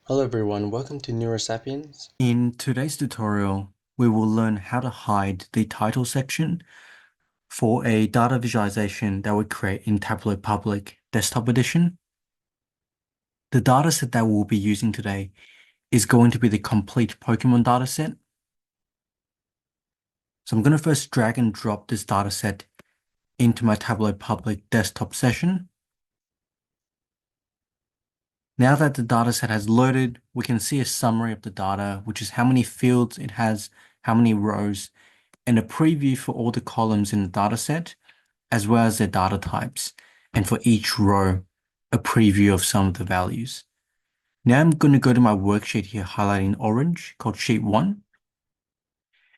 Hello everyone, welcome to Neurasapiens. In today's tutorial, we will learn how to hide the title section for a data visualization that we create in Tableau Public Desktop Edition. The dataset that we'll be using today is going to be the Complete Pokémon dataset. So I'm going to first drag and drop this dataset into my Tableau Public Desktop session. Now that the dataset has loaded, we can see a summary of the data, which is how many fields it has, how many rows, and a preview for all the columns in the dataset, as well as their data types, and for each row, a preview of some of the values. Now I'm going to go to my worksheet here highlighted in orange called Sheet 1.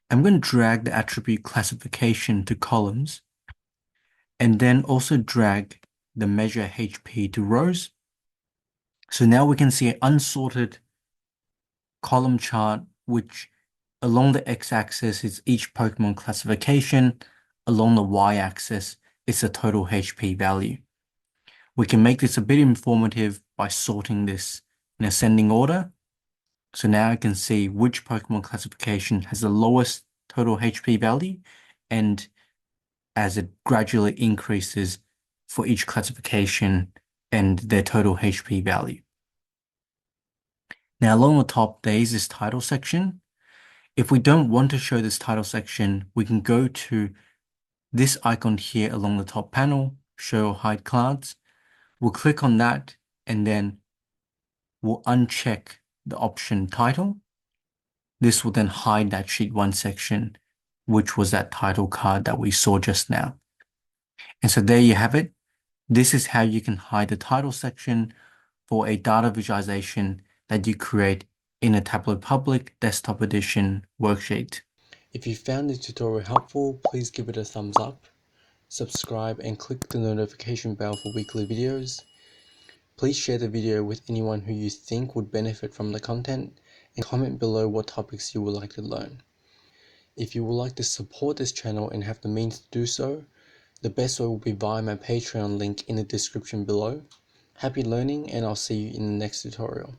I'm going to drag the attribute classification to columns, and then also drag the measure HP to rows. So now we can see an unsorted column chart, which along the x-axis is each Pokemon classification, along the y-axis is the total HP value. We can make this a bit informative by sorting this in ascending order. So now I can see which Pokemon classification has the lowest total HP value, and as it gradually increases for each classification and their total HP value. Now along the top, there is this title section. If we don't want to show this title section, we can go to this icon here along the top panel, show or hide cards. We'll click on that and then we'll uncheck the option title. This will then hide that sheet 1 section, which was that title card that we saw just now. And so there you have it. This is how you can hide the title section for a data visualization that you create in a Tableau Public Desktop Edition worksheet. If you found this tutorial helpful, please give it a thumbs up, subscribe and click the notification bell for weekly videos. Please share the video with anyone who you think would benefit from the content and comment below what topics you would like to learn. If you would like to support this channel and have the means to do so, the best way will be via my Patreon link in the description below. Happy learning and I'll see you in the next tutorial.